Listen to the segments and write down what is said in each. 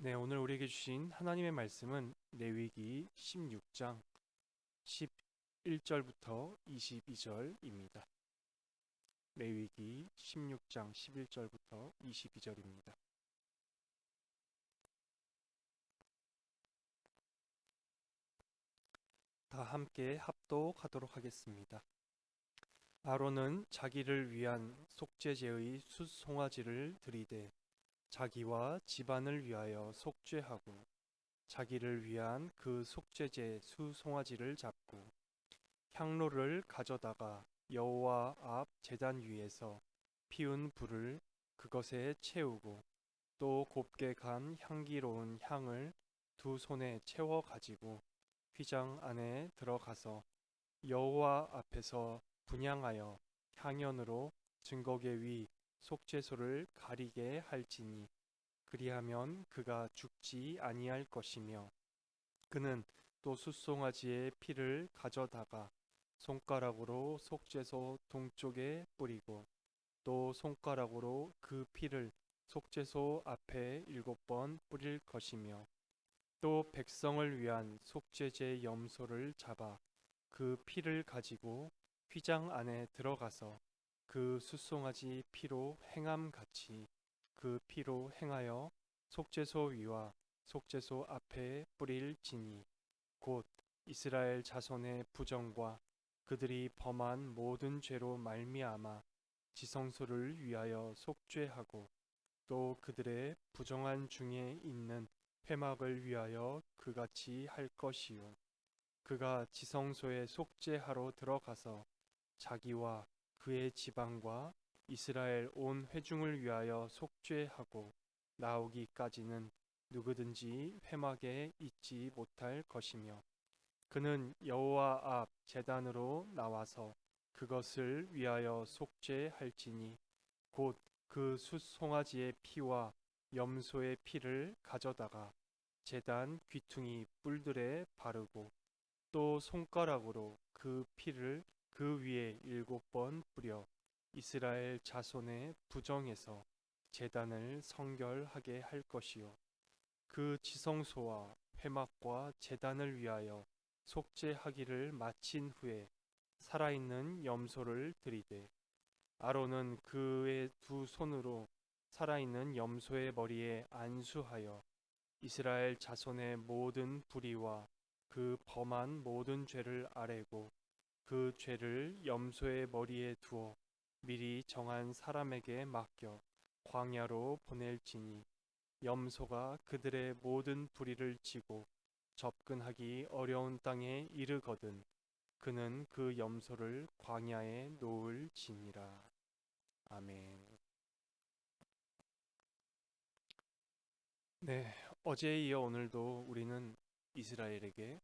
네, 오늘 우리에게 주신 하나님의 말씀은 레위기 16장 11절부터 22절입니다. 레위기 16장 11절부터 22절입니다. 다 함께 합독하도록 하겠습니다. 아론은 자기를 위한 속죄제의 숫송아지를 드리되 자기와 집안을 위하여 속죄하고 자기를 위한 그 속죄제 수송아지를 잡고 향로를 가져다가 여호와 앞 제단 위에서 피운 불을 그것에 채우고 또 곱게 간 향기로운 향을 두 손에 채워 가지고 휘장 안에 들어가서 여호와 앞에서 분향하여 향연으로 증거계 위 속죄소를 가리게 할지니 그리하면 그가 죽지 아니할 것이며 그는 또 숫송아지의 피를 가져다가 손가락으로 속죄소 동쪽에 뿌리고 또 손가락으로 그 피를 속죄소 앞에 7번 뿌릴 것이며 또 백성을 위한 속죄제 염소를 잡아 그 피를 가지고 휘장 안에 들어가서 그 숫송아지 피로 행함같이 그 피로 행하여 속죄소 위와 속죄소 앞에 뿌릴지니 곧 이스라엘 자손의 부정과 그들이 범한 모든 죄로 말미암아 지성소를 위하여 속죄하고 또 그들의 부정한 중에 있는 회막을 위하여 그같이 할 것이요 그가 지성소에 속죄하러 들어가서 자기와 그의 지방과 이스라엘 온 회중을 위하여 속죄하고 나오기까지는 누구든지 회막에 있지 못할 것이며 그는 여호와 앞 제단으로 나와서 그것을 위하여 속죄할지니 곧 그 숫송아지의 피와 염소의 피를 가져다가 제단 귀퉁이 뿔들에 바르고 또 손가락으로 그 피를 그 위에 7번 뿌려 이스라엘 자손의 부정에서 제단을 성결하게 할 것이요 그 지성소와 회막과 제단을 위하여 속죄하기를 마친 후에 살아있는 염소를 드리되 아론은 그의 두 손으로 살아있는 염소의 머리에 안수하여 이스라엘 자손의 모든 불의와 그 범한 모든 죄를 아뢰고 그 죄를 염소의 머리에 두어 미리 정한 사람에게 맡겨 광야로 보낼지니 염소가 그들의 모든 불의를 지고 접근하기 어려운 땅에 이르거든 그는 그 염소를 광야에 놓을지니라. 아멘. 네, 어제에 이어 오늘도 우리는 이스라엘에게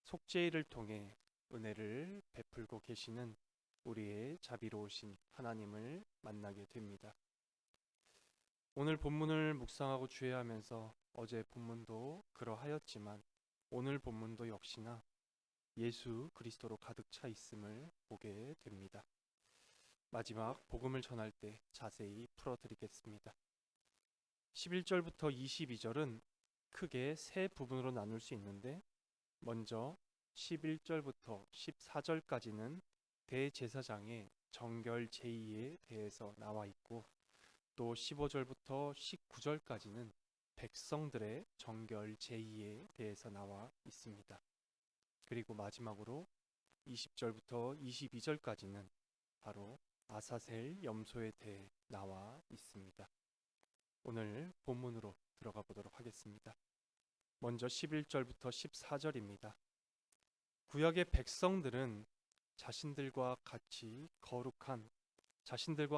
속죄일을 통해 은혜를 베풀고 계시는 우리의 자비로우신 하나님을 만나게 됩니다. 오늘 본문을 묵상하고 주의하면서 어제 본문도 그러하였지만 오늘 본문도 역시나 예수 그리스도로 가득 차 있음을 보게 됩니다. 마지막 복음을 전할 때 자세히 풀어드리겠습니다. 11절부터 22절은 크게 세 부분으로 나눌 수 있는데 먼저 11절부터 14절까지는 대제사장의 정결 제의에 대해서 나와 있고 또 15절부터 19절까지는 백성들의 정결 제의에 대해서 나와 있습니다. 그리고 마지막으로 20절부터 22절까지는 바로 아사셀 염소에 대해 나와 있습니다. 오늘 본문으로 들어가 보도록 하겠습니다. 먼저 11절부터 14절입니다. 구약의 백성들은 자신들과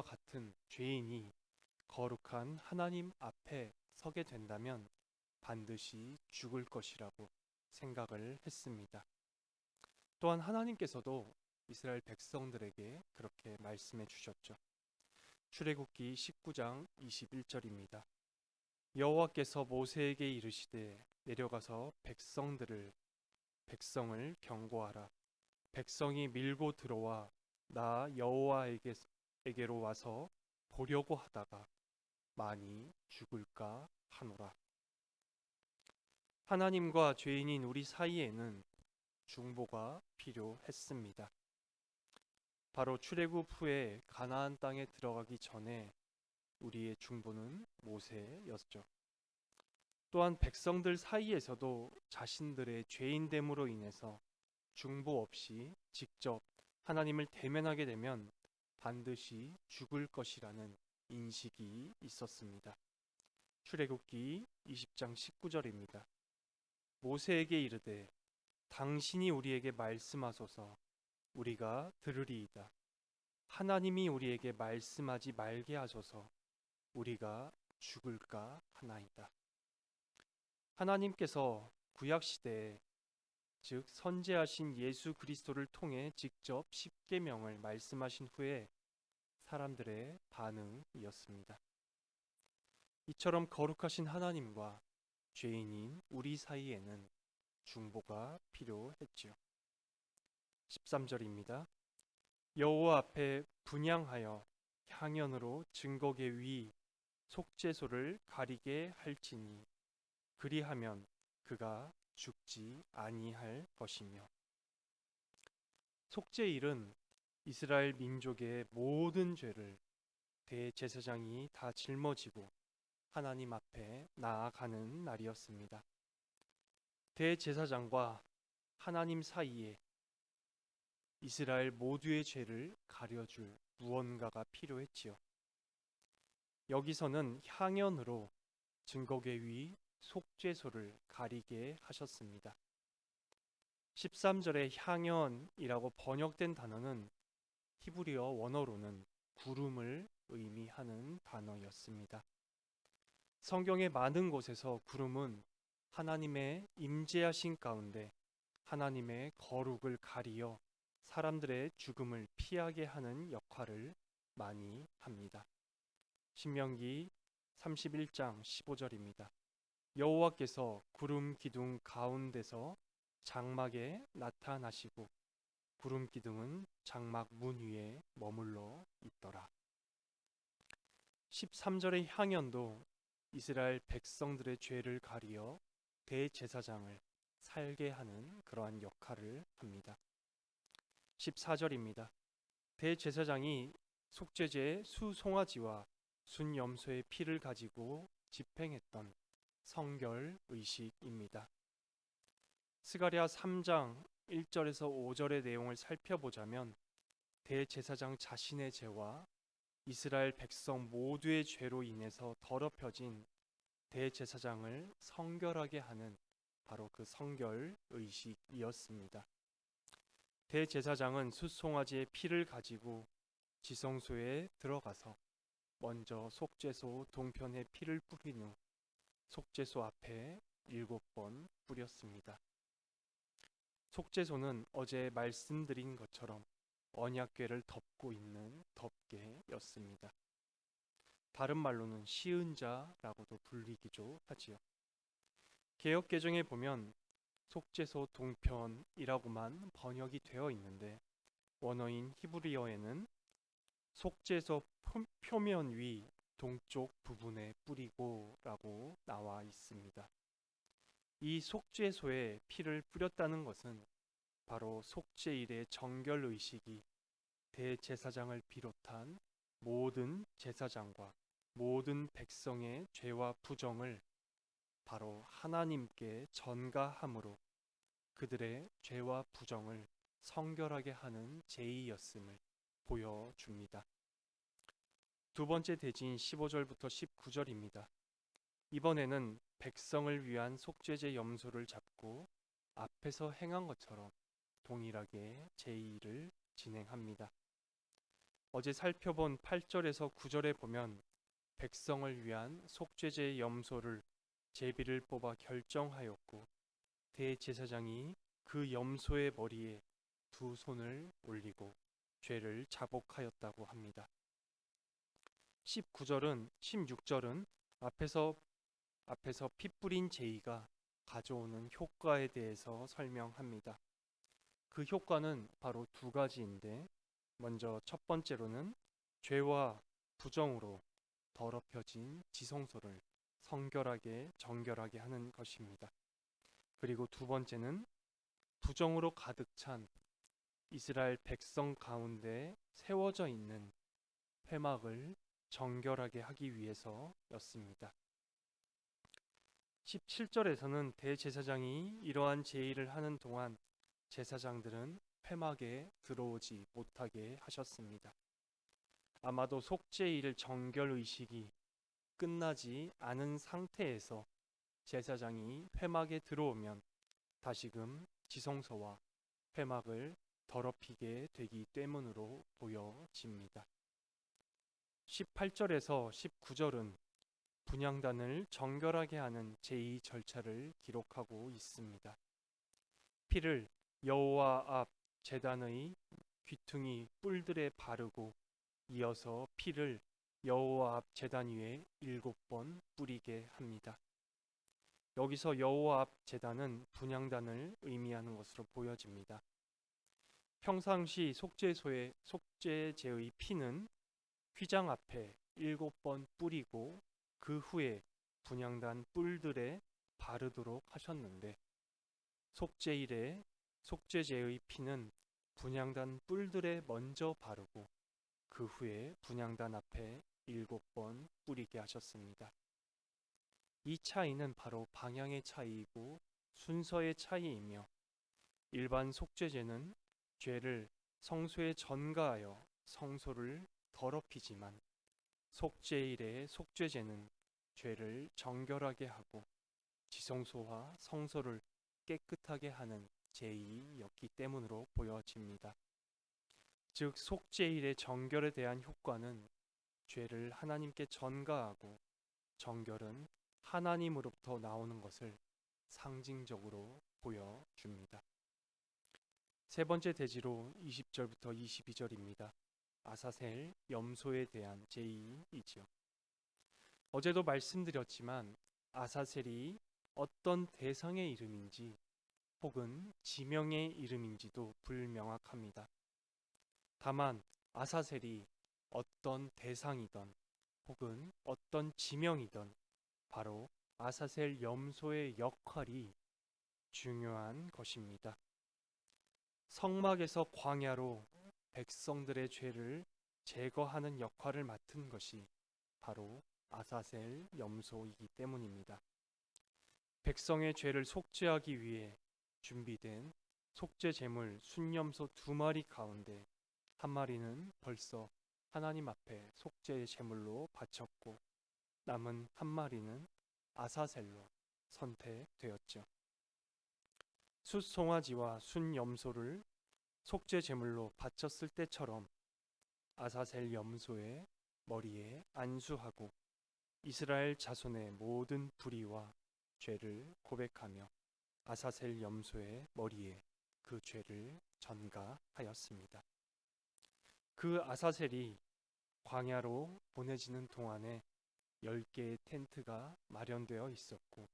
같은 죄인이 거룩한 하나님 앞에 서게 된다면 반드시 죽을 것이라고 생각을 했습니다. 또한 하나님께서도 이스라엘 백성들에게 그렇게 말씀해 주셨죠. 출애굽기 19장 21절입니다. 여호와께서 모세에게 이르시되 내려가서 백성을 경고하라. 백성이 밀고 들어와 나 여호와에게로 와서 보려고 하다가 많이 죽을까 하노라. 하나님과 죄인인 우리 사이에는 중보가 필요했습니다. 바로 출애굽 후에 가나안 땅에 들어가기 전에 우리의 중보는 모세였죠. 또한 백성들 사이에서도 자신들의 죄인됨으로 인해서 중보 없이 직접 하나님을 대면하게 되면 반드시 죽을 것이라는 인식이 있었습니다. 출애굽기 20장 19절입니다. 모세에게 이르되 당신이 우리에게 말씀하소서 우리가 들으리이다. 하나님이 우리에게 말씀하지 말게 하소서 우리가 죽을까 하나이다. 하나님께서 구약 시대에 즉 선지하신 예수 그리스도를 통해 직접 십계명을 말씀하신 후에 사람들의 반응이었습니다. 이처럼 거룩하신 하나님과 죄인인 우리 사이에는 중보가 필요했지요. 13절입니다. 여호와 앞에 분향하여 향연으로 증거계 위 속죄소를 가리게 할지니 그리하면 그가 죽지 아니할 것이며. 속죄일은 이스라엘 민족의 모든 죄를 대제사장이 다 짊어지고 하나님 앞에 나아가는 날이었습니다. 대제사장과 하나님 사이에 이스라엘 모두의 죄를 가려줄 무언가가 필요했지요. 여기서는 향연으로 증거계 위 속죄소를 가리게 하셨습니다. 13절의 향연이라고 번역된 단어는 히브리어 원어로는 구름을 의미하는 단어였습니다. 성경의 많은 곳에서 구름은 하나님의 임재하신 가운데 하나님의 거룩을 가리어 사람들의 죽음을 피하게 하는 역할을 많이 합니다. 신명기 31장 15절입니다. 여호와께서 구름 기둥 가운데서 장막에 나타나시고 구름 기둥은 장막 문 위에 머물러 있더라. 13절의 향연도 이스라엘 백성들의 죄를 가리어 대제사장을 살게 하는 그러한 역할을 합니다. 14절입니다. 대제사장이 속죄제의 수송아지와 순염소의 피를 가지고 집행했던 성결 의식입니다. 스가랴 3장 1절에서 5절의 내용을 살펴보자면 대제사장 자신의 죄와 이스라엘 백성 모두의 죄로 인해서 더럽혀진 대제사장을 성결하게 하는 바로 그 성결 의식이었습니다. 대제사장은 숫송아지의 피를 가지고 지성소에 들어가서 먼저 속죄소 동편에 피를 뿌린 후 속죄소 앞에 7번 뿌렸습니다. 속죄소는 어제 말씀드린 것처럼 언약궤를 덮고 있는 덮개였습니다. 다른 말로는 시은자라고도 불리기도 하지요. 개역 개정에 보면 속죄소 동편이라고만 번역이 되어 있는데 원어인 히브리어에는 속죄소 표면 위 동쪽 부분에 뿌리고 라고 나와 있습니다. 이 속죄소에 피를 뿌렸다는 것은 바로 속죄일의 정결 의식이 대제사장을 비롯한 모든 제사장과 모든 백성의 죄와 부정을 바로 하나님께 전가함으로 그들의 죄와 부정을 성결하게 하는 제의였음을 보여줍니다. 두 번째 대지인 15절부터 19절입니다. 이번에는 백성을 위한 속죄제 염소를 잡고 앞에서 행한 것처럼 동일하게 제의를 진행합니다. 어제 살펴본 8절에서 9절에 보면 백성을 위한 속죄제 염소를 제비를 뽑아 결정하였고 대제사장이 그 염소의 머리에 두 손을 올리고 죄를 자복하였다고 합니다. 16절은 앞에서 피 뿌린 제의가 가져오는 효과에 대해서 설명합니다. 그 효과는 바로 두 가지인데 먼저 첫 번째로는 죄와 부정으로 더럽혀진 지성소를 성결하게 정결하게 하는 것입니다. 그리고 두 번째는 부정으로 가득 찬 이스라엘 백성 가운데 세워져 있는 회막을 정결하게 하기 위해서였습니다. 17절에서는 대제사장이 이러한 제의를 하는 동안 제사장들은 회막에 들어오지 못하게 하셨습니다. 아마도 속죄일 정결 의식이 끝나지 않은 상태에서 제사장이 회막에 들어오면 다시금 지성소와 회막을 더럽히게 되기 때문으로 보여집니다. 18절에서 19절은 분향단을 정결하게 하는 제2 절차를 기록하고 있습니다. 피를 여호와 앞 제단의 귀퉁이 뿔들에 바르고 이어서 피를 여호와 앞 제단 위에 7번 뿌리게 합니다. 여기서 여호와 앞 제단은 분향단을 의미하는 것으로 보여집니다. 평상시 속죄소의 속죄제의 피는 휘장 앞에 7번 뿌리고 그 후에 분향단 뿔들에 바르도록 하셨는데 속죄일에 속죄제의 피는 분향단 뿔들에 먼저 바르고 그 후에 분향단 앞에 7번 뿌리게 하셨습니다. 이 차이는 바로 방향의 차이이고 순서의 차이이며 일반 속죄제는 죄를 성소에 전가하여 성소를 더럽히지만 속죄일의 속죄제는 죄를 정결하게 하고 지성소와 성소를 깨끗하게 하는 제의였기 때문으로 보여집니다. 즉 속죄일의 정결에 대한 효과는 죄를 하나님께 전가하고 정결은 하나님으로부터 나오는 것을 상징적으로 보여줍니다. 세 번째 대지로 20절부터 22절입니다. 아사셀 염소에 대한 제의이지요. 어제도 말씀드렸지만 아사셀이 어떤 대상의 이름인지 혹은 지명의 이름인지도 불명확합니다. 다만 아사셀이 어떤 대상이든 혹은 어떤 지명이든 바로 아사셀 염소의 역할이 중요한 것입니다. 성막에서 광야로 백성들의 죄를 제거하는 역할을 맡은 것이 바로 아사셀 염소이기 때문입니다. 백성의 죄를 속죄하기 위해 준비된 속죄 제물 순염소 2마리 가운데 한 마리는 벌써 하나님 앞에 속죄 제물로 바쳤고 남은 한 마리는 아사셀로 선택되었죠. 숫송아지와 순염소를 속죄 제물로 바쳤을 때처럼 아사셀 염소의 머리에 안수하고 이스라엘 자손의 모든 불의와 죄를 고백하며 아사셀 염소의 머리에 그 죄를 전가하였습니다. 그 아사셀이 광야로 보내지는 동안에 10개의 텐트가 마련되어 있었고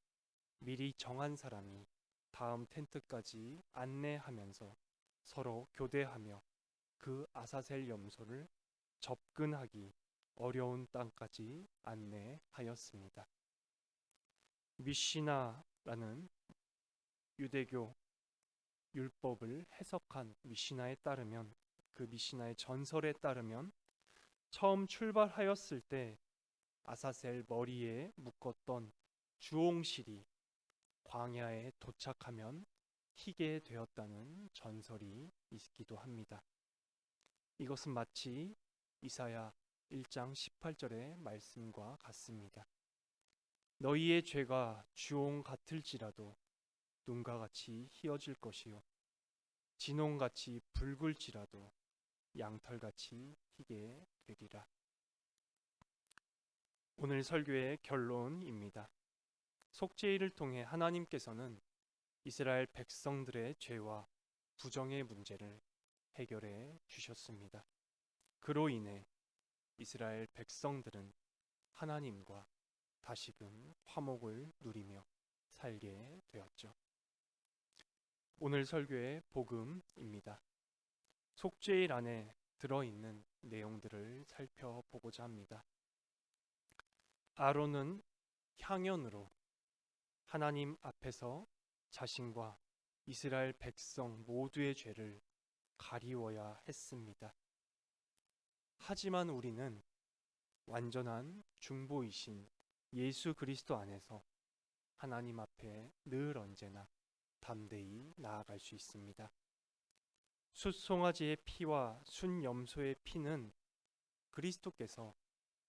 미리 정한 사람이 다음 텐트까지 안내하면서 서로 교대하며 그 아사셀 염소를 접근하기 어려운 땅까지 안내하였습니다. 미시나라는 유대교 율법을 해석한 미시나에 따르면 그 미시나의 전설에 따르면 처음 출발하였을 때 아사셀 머리에 묶었던 주홍실이 광야에 도착하면 희게 되었다는 전설이 있기도 합니다. 이것은 마치 이사야 1장 18절의 말씀과 같습니다. 너희의 죄가 주홍 같을지라도 눈과 같이 희어질 것이요 진홍같이 붉을지라도 양털같이 희게 되리라. 오늘 설교의 결론입니다. 속죄일을 통해 하나님께서는 이스라엘 백성들의 죄와 부정의 문제를 해결해 주셨습니다. 그로 인해 이스라엘 백성들은 하나님과 다시금 화목을 누리며 살게 되었죠. 오늘 설교의 복음입니다. 속죄일 안에 들어있는 내용들을 살펴보고자 합니다. 아론은 향연으로 하나님 앞에서 자신과 이스라엘 백성 모두의 죄를 가리워야 했습니다. 하지만 우리는 완전한 중보이신 예수 그리스도 안에서 하나님 앞에 늘 언제나 담대히 나아갈 수 있습니다. 숫송아지의 피와 순염소의 피는 그리스도께서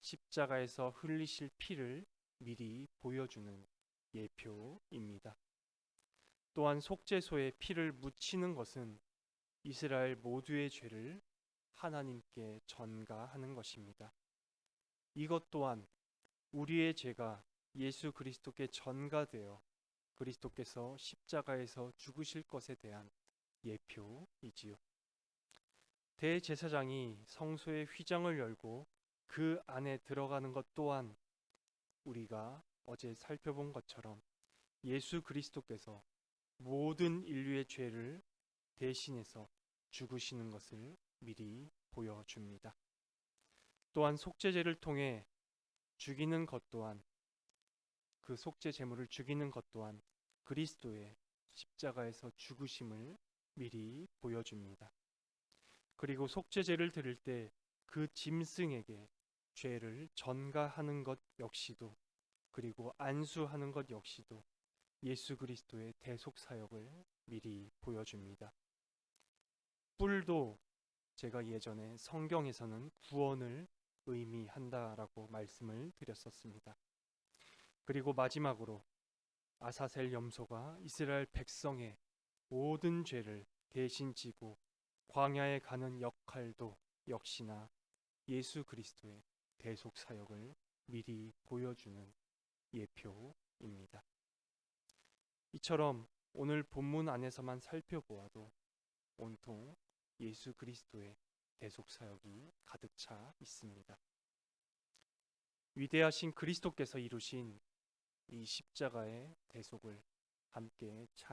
십자가에서 흘리실 피를 미리 보여주는 예표입니다. 또한 속죄소에 피를 묻히는 것은 이스라엘 모두의 죄를 하나님께 전가하는 것입니다. 이것 또한 우리의 죄가 예수 그리스도께 전가되어 그리스도께서 십자가에서 죽으실 것에 대한 예표이지요. 대제사장이 성소의 휘장을 열고 그 안에 들어가는 것 또한 우리가 어제 살펴본 것처럼 예수 그리스도께서 모든 인류의 죄를 대신해서 죽으시는 것을 미리 보여줍니다. 또한 속죄제를 통해 죽이는 것 또한 그 속죄 제물을 죽이는 것 또한 그리스도의 십자가에서 죽으심을 미리 보여줍니다. 그리고 속죄제를 드릴 때 그 짐승에게 죄를 전가하는 것 역시도, 그리고 안수하는 것 역시도 예수 그리스도의 대속 사역을 미리 보여줍니다. 뿔도 제가 예전에 성경에서는 구원을 의미한다라고 말씀을 드렸었습니다. 그리고 마지막으로 아사셀 염소가 이스라엘 백성의 모든 죄를 대신 지고 광야에 가는 역할도 역시나 예수 그리스도의 대속 사역을 미리 보여주는 예표입니다. 이처럼 오늘 본문 안에서만 살펴보아도 온통 예수 그리스도의 대속 사역이 가득 차 있습니다. 위대하신 그리스도께서 이루신 이 십자가의 대속을 함께 찬양합니다.